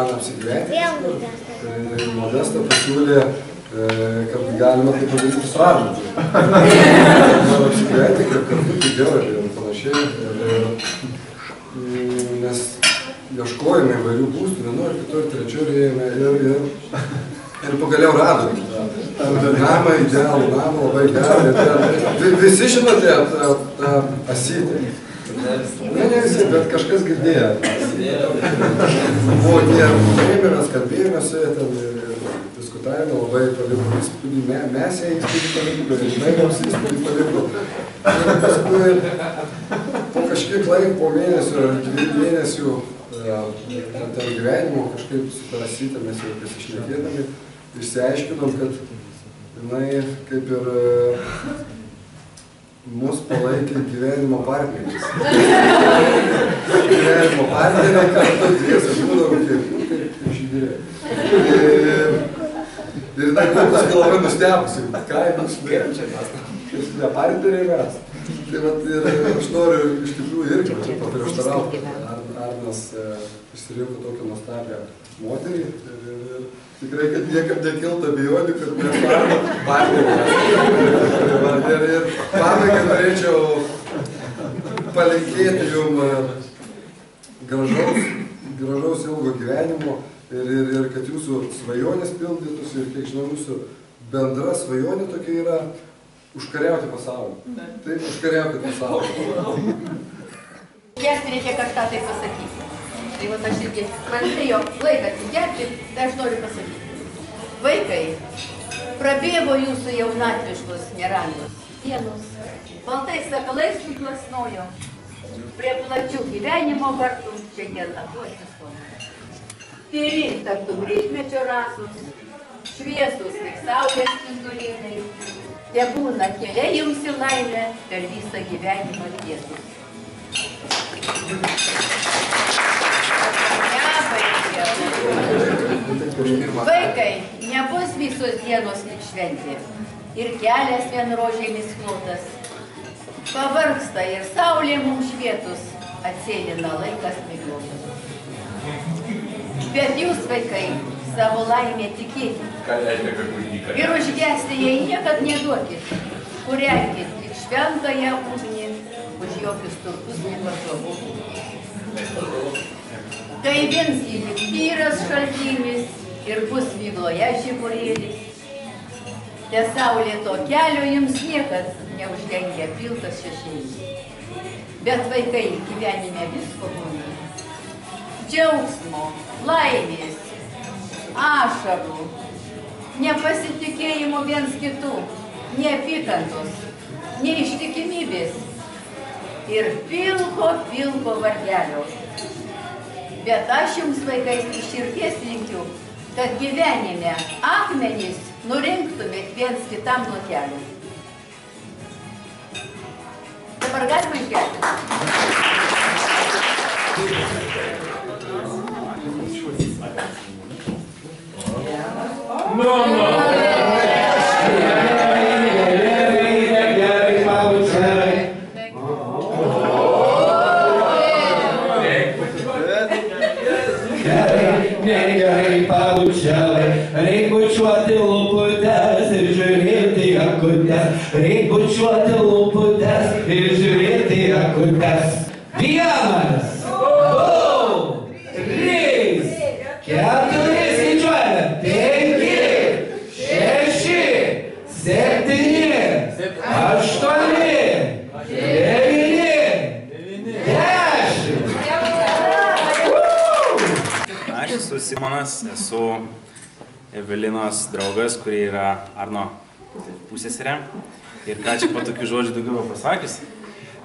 man apsigyventi. Ir Modesta pasiūlė, kad galima tai padaryti su Arnu. Man apsigyventi, kad kartu pigiau ir panašiai. Nes ieškojame įvairių būstų, vienur, kitur, trečiur ėjome ir pagaliau radome. Namą, idealų namą, labai gerą. Visi žinote tą Asytę. Ne visi, bet kažkas girdėjo. Buvo tie mes kalbėjome su jie ten ir diskutavome, labai paliko įspūdį. Mes ją įspūdį paliko, bet žinai, mums įspūdį paliko. Ir paskui po kažkiek laiko, po mėnesių ar 2 mėnesių ten gyvenimo kažkaip su tą Asytę mes jau pasišnekėdami išsiaiškinom, kad jinai kaip ir mus palaikė gyvenimo partneris. Gyvenimo partneriai kartu dviese būdavo kaip žydė. Ir tai paskui labai nustebusi, ką jūs ne partneriai mes. Tai vat ir aš noriu iš tikrųjų irgi čia paprieštarauti. Arnas išsirinko tokią nuostabią moterį ir tikrai, kad niekam nekiltų abejonių, kad mes Arno partneriai. Ir pabaigai norėčiau palinkėti jums gražaus ilgo gyvenimo ir kad jūsų svajonės pildytųsi ir kiek žinau, jūsų bendra svajonė tokia yra užkariauti pasaulį. Taip, užkariauti pasaulį. Gerti reikia kažką tai pasakyti. Tai vat aš irgi, man atėjo laikas gerti, tai aš noriu pasakyti. Vaikai, prabėgo jūsų jaunatviškos nerangios dienos, baltais sakalais suplasnojo, prie plačių gyvenimo vartų šiandien atvosis. Tyri tartum rytmečio rasos, šviesus kaip saulės spindulėliai, tebūna keliai jums į laimę per visą gyvenimo tiesus. Vaikai, nebus visos dienos lyg šventė ir kelias vien rožėmis klotas. Pavargsta ir saulė mums švietus, atsėlina laikas miglotas. Bet jūs, vaikai, savo laimę tikėkit ir užgesti jai niekad neduokit, kurenkit tik šventąją ugnį, už jokius turtus neparduokit. Gaivins jį tik tyras šaltinis ir bus migloje žiburėlis. Te saulėto kelio jums niekad neuždengia pilkas šešėlis. Bet vaikai gyvenime visko būna. Džiaugsmo, laimės, ašarų, nepasitikėjimo viens kitų, neapykantos, neištikimybės ir pilko vargelio. Bet aš jums, vaikais, iš širdies linkiu, kad gyvenime akmenys nurinktumėt viens kitam nuo kelių. Dabar galima išgerti? Reik bučiuoti lūputes ir žiūrėti akutes. Reik bučiuoti lūputes ir žiūrėti akutes. 1, 2, 3, 4, skaičiuojame. 5, 6, 7, 8, 9, 10. Aš esu Simonas, esu Evelinos draugas, kuri yra Arno pusseserė. Ir ką čia po tokių žodžių daugiau pasakius,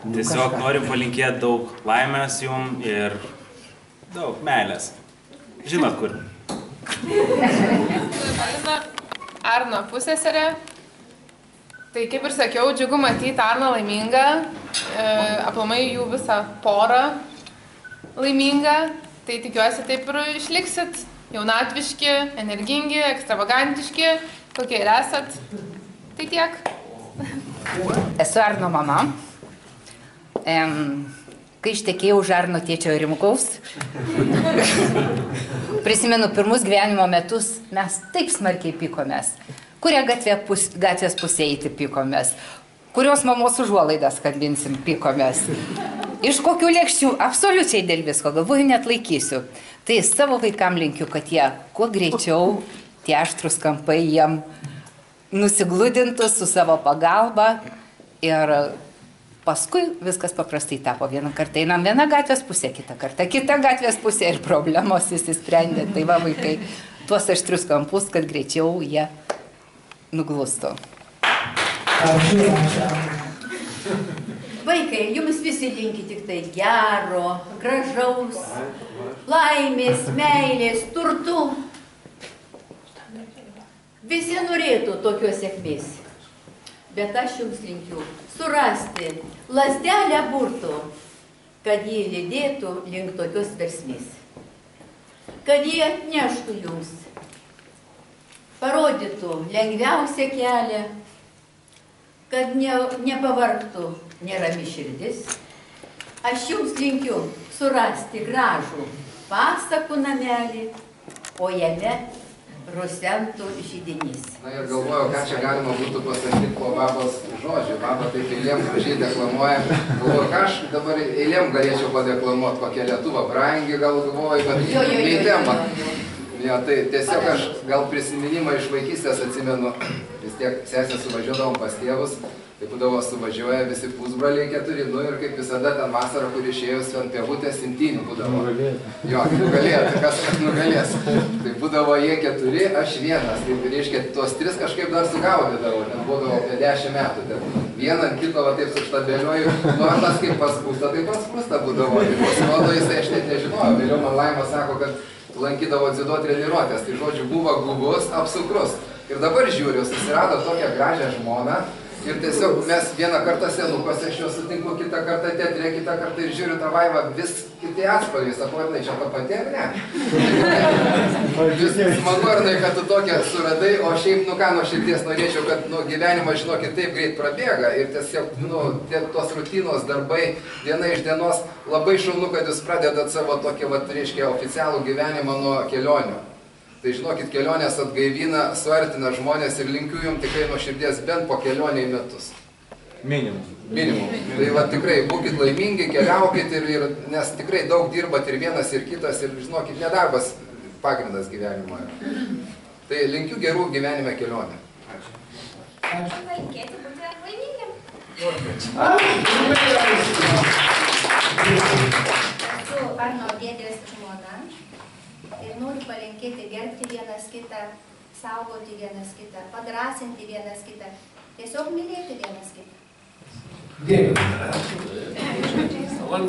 tiesiog norim palinkėti daug laimės jum ir daug meilės. Žinot kur. Arno pusseserė. Tai kaip ir sakiau, džiugu matyti Arną laimingą, aplamai jų visą porą laimingą. Tai tikiuosi taip ir išliksit. Jaunatviški, energingi, ekstravagantiški, kokie ir esat. Tai tiek. Esu Arno mama. kai ištekėjau už Arno tėčio Rimkaus, prisimenu pirmus gyvenimo metus, mes taip smarkiai pykomės. Kurią gatvės pusę eiti pykomės. Kurios mamos užuolaidas kabinsim pykomės. Iš kokių lėkščių, absoliučiai dėl visko, galvoju, net laikysiu. Tai savo vaikam linkiu, kad jie kuo greičiau tie aštrus kampai jiem nusigludintų su savo pagalba ir paskui viskas paprastai tapo. Vieną kartą einam vieną gatvės pusę, kitą kartą kitą gatvės pusę ir problemos įsisprendė. Tai va vaikai, tuos aštrius kampus, kad greičiau jie nuglustų. Vaikai, jums visi linki tik tai gero, gražaus, laimės, meilės, turtų. Visi norėtų tokios sėkmės. Bet aš jums linkiu surasti lazdelę burtų, kad jį lydėtų link tokios versmės. Kad jį atneštų jums, parodytų lengviausią kelią, kad nepavargtų nerami širdis. Aš jums linkiu surasti gražų pasakų namelį, o jame rusentų žydinys. Na ir galvojau, ką čia galima būtų pasakyti po babos žodžių. Baba taip eilėm gražiai deklamuoja. Galvoju, ką aš dabar eilėm galėčiau padeklamuoti, kokią Lietuvą brangi, gal galvoju, bet neįtema. Ja, tai tiesiog aš gal prisiminimą iš vaikystės atsimenu, vis tiek sesė suvažiuodavom pas tėvus, tai būdavo suvažiuoja visi pusbroliai 4, nu ir kaip visada ten vasarą, kur išėjus ant pievutės imtynių būdavo. Jo, nugalėtų, kas nugalės. Tai būdavo jie 4, aš 1, tai reiškia, tuos 3 kažkaip dar sugaudydavau, ten būdavo apie 10 metų. Tai vieną ant kito va taip suštabėliuoju, nu tas kaip paspūsta, tai paspūsta būdavo. Tai pasirodo, jisai aš net nežinojau, vėliau man Laima sako, kad lankydavo dziudo treniruotės, tai žodžiu buvo gubus, apsukrus. Ir dabar žiūriu, susirado tokią gražią žmoną ir tiesiog mes vieną kartą senukose, aš jo sutinku, kitą kartą teatre, kitą kartą ir žiūriu tą Vaivą, vis kiti atspalviai, sako, Arnai, čia ta pati, ar ne? Vis smagu, Arnai, kad tu tokią suradai, o šiaip, nu ką, nuo širdies norėčiau, kad gyvenimas, žinokit, taip greit prabėga ir tiesiog, tos rutinos darbai, diena iš dienos, labai šaunu, kad jūs pradedat savo tokį, reiškia, oficialų gyvenimą nuo kelionių. Tai žinokit, kelionės atgaivina, suartina žmonės ir linkiu jums tikrai nuo širdies bent po kelionę į metus. Minimum. Minimum. Tai va tikrai būkit laimingi, keliaukit, nes tikrai daug dirbat ir vienas ir kitas ir žinokit, nedarbas pagrindas gyvenimo. Tai linkiu gerų gyvenime kelionę. Ačiū. Linkėti būti laimingiam. Esu Arno dėdės žmona. Ir noriu palinkėti gerbti vienas kitą, saugoti vienas kitą, padrasinti vienas kitą, tiesiog mylėti vienas kitą. Dėkui. Man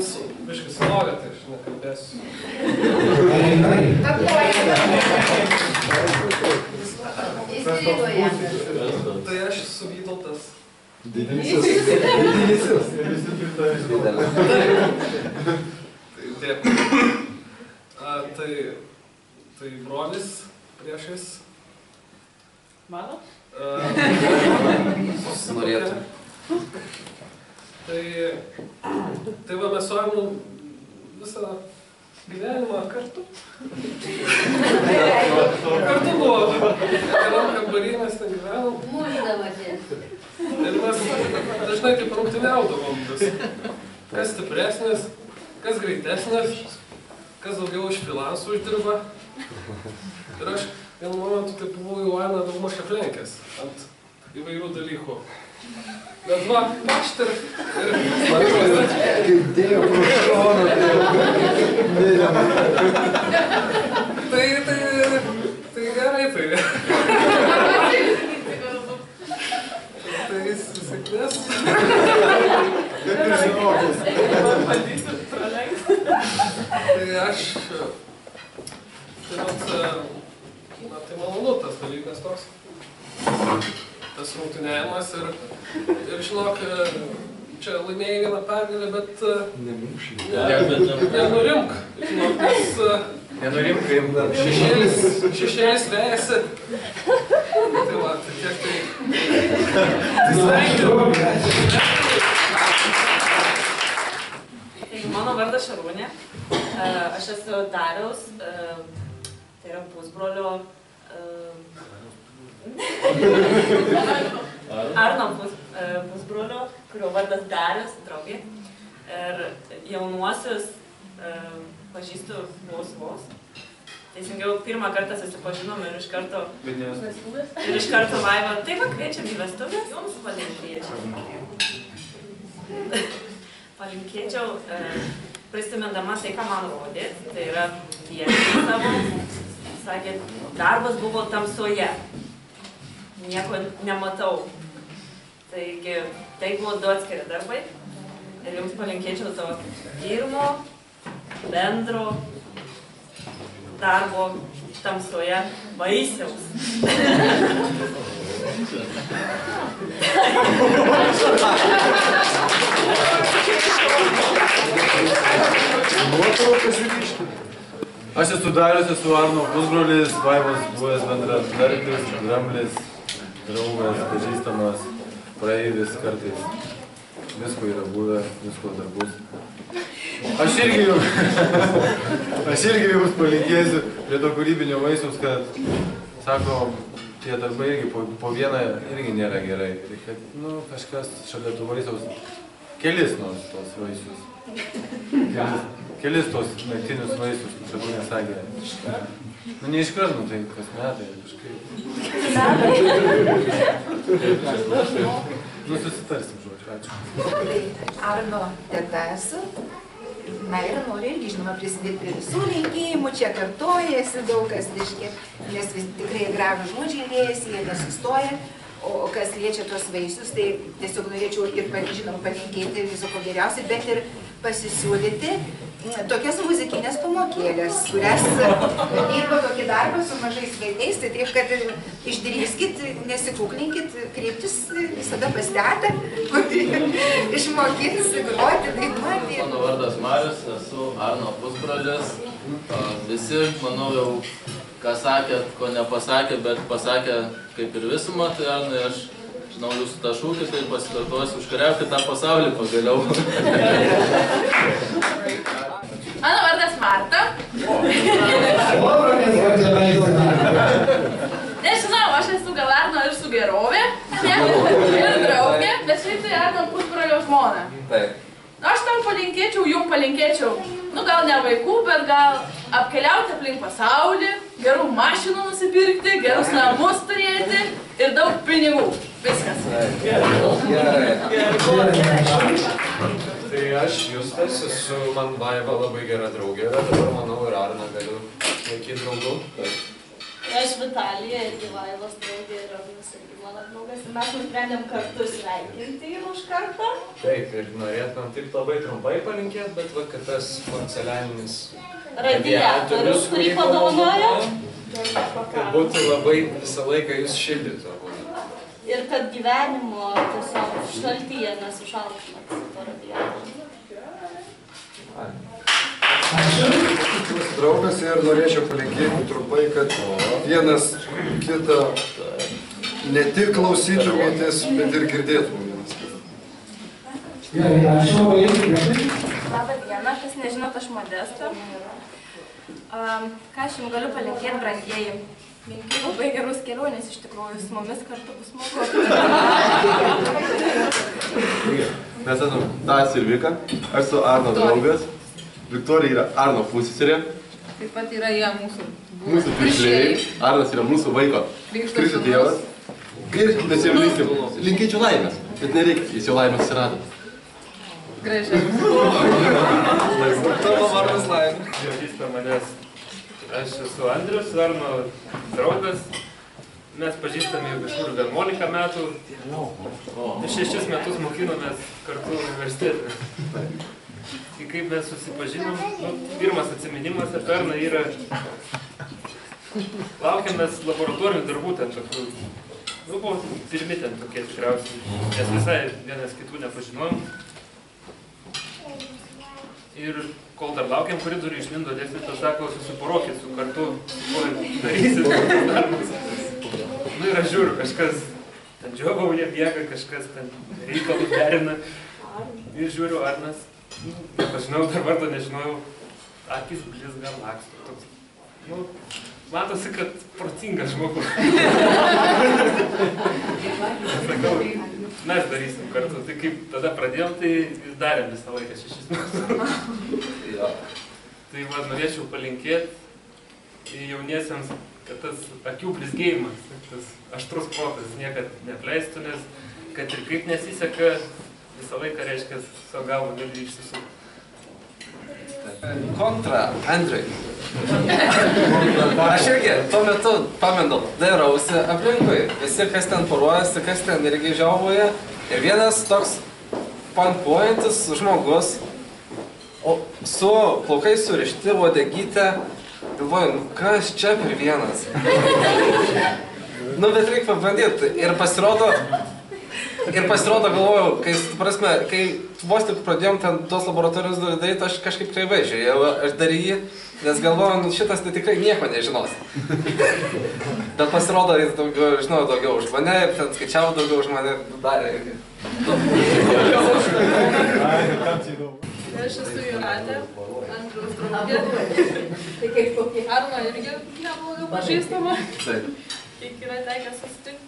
biškai sloga, tai aš nekalbėsiu. Tai aš esu Vytautas. Didysis. Dėkui. Tai brolis priešais. Mano? Norėtų. Tai va mes suojam visą gyvenimą kartu. Kartu buvo. Vienam kambarį mes ten gyvenom. Muždavotės. Ir mes dažnai taip rungtyniaudavom vis. Kas stipresnis, kas greitesnis, kas daugiau iš finansų uždirba. Ir aš vienu momentu taip buvau jau Aną daugmaž aplenkęs ant įvairių dalykų. Bet va, pašt ir... Kaip dėjo pro šoną, Tai gerai, tai. Tai sėkmės. kaip ir žinokis. Tai aš... Tai malonu tas dalykas toks. Tas rungtyniavimas ir žinok, čia laimėjai vieną pergalę, bet... Nenurimk, žinok, nes... Nenurimk, kaip šešėlis vejasi. Tai va, tai tiek tai... Tai mano vardas Šarūnė. Aš esu Dariaus, tai yra pusbrolio Arno pusbrolio, kurio vardas Darius, draugė. Ir jaunuosius pažįstu vos. Teisingiau, pirmą kartą susipažinom ir iš karto Vaiva, taip kviečia į vestuvės, jums palinkėčiau, prisimindama tai, ką man rodė, tai yra piešinį savo, sakė, darbas buvo tamsoje, nieko nematau. Taigi, tai buvo 2 atskiri darbai ir jums palinkėčiau to pirmo, bendro darbo tamsoje vaisiaus. Aš esu Darius, esu Arno pusbrolis, Vaivos buvęs bendradarbis, dramlis, draugas, pažįstamas, praeivis kartais. Visko yra buvę, visko dar bus. Aš irgi jums palinkėsiu prie to kūrybinio vaisiaus, kad, sako, tie darbai irgi po vieną irgi nėra gerai. Kad, kažkas šalia tų vaisiaus, kelis nors tos vaisius. Kelis tos naktinius vaisius, kaip Šarūnė sakė. Ne iš karto, tai kas metai kažkaip. Susitarsim, žodžiu, ačiū. Arno teta esu. Na ir noriu irgi, žinoma, prisidėti prie visų linkėjimų, čia kartojasi daug kas, nes tikrai gražūs žodžiai liejasi, jie nesustoja. O kas liečia tos vaisius, tai tiesiog norėčiau ir, žinoma, palinkėti viso ko geriausiai, bet ir pasisiūlyti tokias muzikinės pamokėlės, kurias dirba tokį darbą su mažais vaikais, tai taip, kad išdrįskit, nesikuklinkit, kreiptis visada pas tetą, kur išmokins groti, dainuoti. Mano vardas Marius, esu Arno pusbrolis. Visi, manau, jau ką sakė, ko nepasakė, bet pasakė kaip ir visumą, tai Arnai, aš žinau jūsų tą šūkį, tai pasikartosiu, užkariauti tą pasaulį pagaliau. Mano vardas Marta. Nežinau, aš esu gal Arno ir su gerovė, ir draugė, bet šiaip tai Arno pusbrolio žmona. Aš tam palinkėčiau, jum palinkėčiau, gal ne vaikų, bet gal apkeliauti aplink pasaulį, gerų mašinų nusipirkti, gerus namus turėti ir daug pinigų. Viskas. Tai aš Justas, esu man Vaiva labai gera draugė, bet dabar manau ir Arną galiu laikyti draugu. Aš Vitalija irgi Vaivos draugė ir Arnas irgi mano draugas. Ir mes nusprendėm kartu sveikinti ir už kartą. Taip, ir norėtumėm taip labai trumpai palinkėti, bet va, kad tas porcelianinis radiatorius, kurį padovanojo, kad būtų labai visą laiką jūs šildytų. ir kad gyvenimo tiesiog šaltyje nesušaltumėt to radiatorių. Draugas ir norėčiau palinkėti trumpai, kad vienas kitą ne tik klausytumėtės, bet ir girdėtumėtės. Labą dieną, kas nežinot, aš Modesta. Ką aš jums galiu palinkėti, brangieji? Linkiu labai gerus kelionės, iš tikrųjų, su mumis kartu bus smagu. Mes esame Tas ir Vika, aš esu Arno draugas, Viktorija yra Arno pusseserė. Taip pat yra jie mūsų piršliai, Arnas yra mūsų vaiko krikšto tėvas. Ir mes jau linkėčiau laimės, bet nereikia, jis jau laimės atsirado. Gražiai. Tavo vardas Laimė. Pažįsta manęs. Aš esu Andrius, Arno draugas. Mes pažįstame jau kažkur 11 metų. 6 metus mokinomės kartu universitete. Tai kaip mes susipažinom, pirmas atsiminimas apie Arną yra laukiamės laboratorinių darbų ten tokių. Buvo pirmi ten tokie tikriausiai, nes visai vienas kitų nepažinojom. Ir kol dar laukiam koridorių, išlindo dėstytojas, sako, susiporokit su kartu, ko darysit darbus. Ir aš žiūriu, kažkas ten džiovauja, bėga, kažkas ten reikalus derina. Ir žiūriu, Arnas nepažinau, dar vardo nežinojau, akis blizga laksto. Toks, nu, matosi, kad protingas žmogus. Sakau, mes darysim kartu. Tai kaip tada pradėjom, tai darėm visą laiką 6 metus. Tai va, norėčiau palinkėti jauniesiems, kad tas akių blizgėjimas, tas aštrus protas niekad neapleistų, nes kad ir kaip nesiseka, visą laiką reiškia savo galvą gali išsisukti. Kontra Andriui. Aš irgi tuo metu pamenu, dairausi aplinkui, visi kas ten poruojasi, kas ten irgi žiauvoja. Ir vienas toks panpuojantis žmogus, su plaukais surišti, uodegytė, galvoju, kas čia per vienas? Nu, bet reikia pabandyti. Ir pasirodo, galvojau, kai vos tik pradėjom ten tos laboratorijos daryti, aš kažkaip kreivai žiūrėjau, aš dar jį, nes galvojau, nu, šitas tai tikrai nieko nežinos. Bet pasirodo, jis žinojo daugiau už mane ir ten skaičiavo daugiau už mane ir darė irgi. Aš esu Jūratė, Andriaus draugė. Arno irgi neblogai pažįstama. Kiek yra tekę susitikti.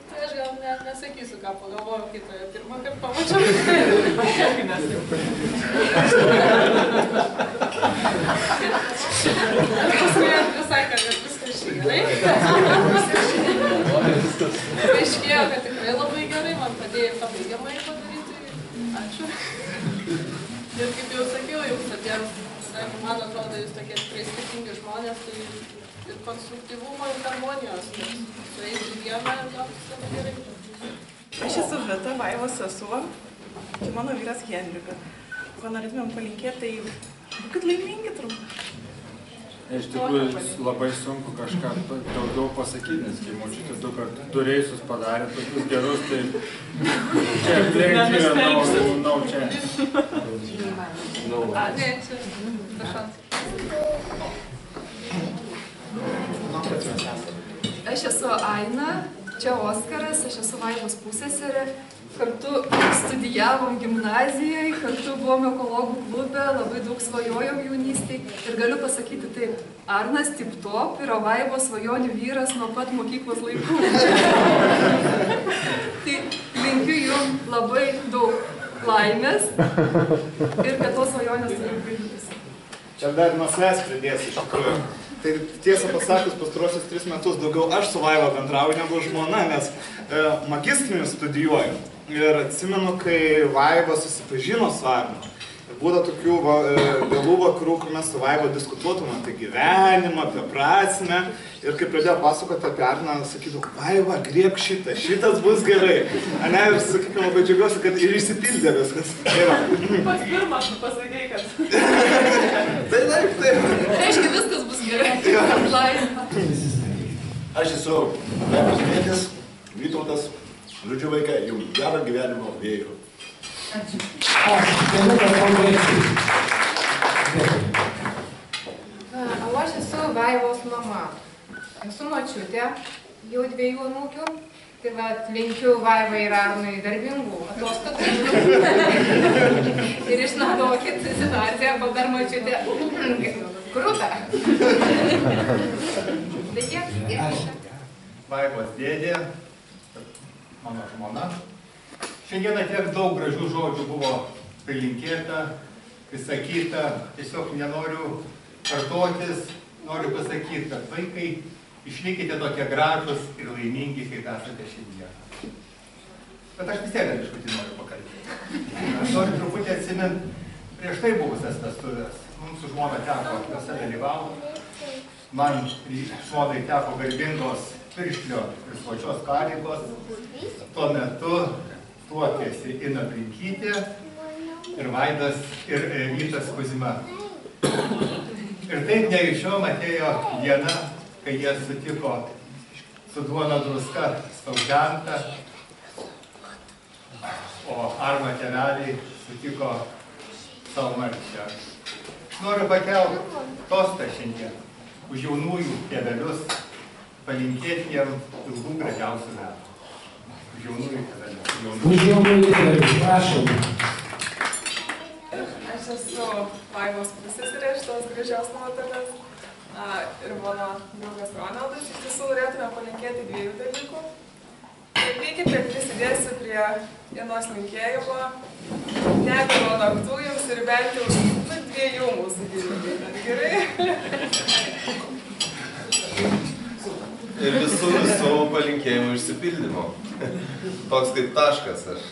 Tai aš gal nesakysiu, ką pagalvojau, kai toje pirmą kartą pamačiau. Paskui Andrius sakė, kad viskas gerai. Paaiškėjo, kad tikrai labai gerai, man padėjo pabaigiamąjį padaryti. Ačiū. Ir kaip jau sakiau, jums abiems, man atrodo, jūs tokie tikrai skirtingi žmonės, tai ir konstruktyvumo, ir harmonijos, su jais vieną ir gautis labai gerai. Aš esu Vita, Vaivos sesuo, čia mano vyras Henrika. Ko norėtumėm palinkėti, tai būkit laimingi turbūt. Iš tikrųjų labai sunku kažką daugiau pasakyti, nes kai močiutė 2 kartus 2 reisus padarė tokius gerus, tai čia aplink yra no chance. Aš esu Aina, čia Oskaras, aš esu Vaivos pusseserė. Kartu studijavom gimnazijoje, kartu buvom ekologų klube, labai daug svajojom jaunystėje. Ir galiu pasakyti taip, Arnas tip-top yra Vaivos svajonių vyras nuo pat mokyklos laikų. Tai linkiu jums labai daug laimės ir kad tos svajonės įvykdytis. Čia dar nuo savęs pridėsiu iš tikrųjų. Tai tiesą pasakius, pastaruosius 3 metus daugiau aš su Vaiva bendrauju negu žmona, nes magistrinių studijuoju. Ir atsimenu, kai Vaiva susipažino su Arnu. Būdavo tokių vėlų vakarų, kur mes su Vaiva diskutuotume apie gyvenimą, apie prasmę. Ir kai pradėjo pasakoti apie Arną, sakydavau, Vaiva, griebk šitą, šitas bus gerai. Ane, ir sakykime, labai džiaugiuosi, kad ir išsipildė viskas. Pats pirmas pasakei, kad... Taip. Reiškia, viskas bus gerai. Aš esu Vaivos tėtis, Vytautas. Žodžiu, vaikai, jums gerą gyvenimo vėjų. Ačiū. O aš esu Vaivos mama. Esu močiutė, jau 2 anūkių. Tai va, linkiu Vaivai ir Arnui darbingų atostogų. Ir išnaudokit situaciją, kol dar močiutė krūta. Tai tiek. Vaivos dėdė, mano žmona. Šiandieną tiek daug gražių žodžių buvo prilinkėta, prisakyta. Tiesiog nenoriu kartotis, noriu pasakyti, kad vaikai išlikite tokie gražus ir laimingi, kaip esate šiandieną. Bet aš vis tiek biškutį noriu pakalbėti. Aš noriu truputį atsiminti prieš tai buvusias vestuvės. Mums su žmona teko jose dalyvauti. Man žmonai teko garbingos pirštlio ir svočios pareigos. Tuo metu tuokėsi Ina Brinkytė ir Vaidas ir Vytas Kuzima. Ir taip nejučiom atėjo diena, kai jie sutiko su duona druska spaudžiantą, o Arno tėveliai sutiko savo marčią. Noriu pakelti tostą šiandien už jaunųjų tėvelius, palinkėti jiems ilgų gražiausių metų. Už jaunųjų tėvelius. Už jaunųjų tėvelius, prašom. Su Vaivos pusseserė šitos gražios nuotolis. Ir mano draugas Ronaldas. Iš tiesų norėtume palinkėti 2 dalykų. Pykit, kad prisidėsiu prie vienos linkėjimo. Negalo naktų jums ir bent jau 2 mūsų gyvybė. Gerai? Ir visų palinkėjimų išsipildymo. Toks kaip taškas aš.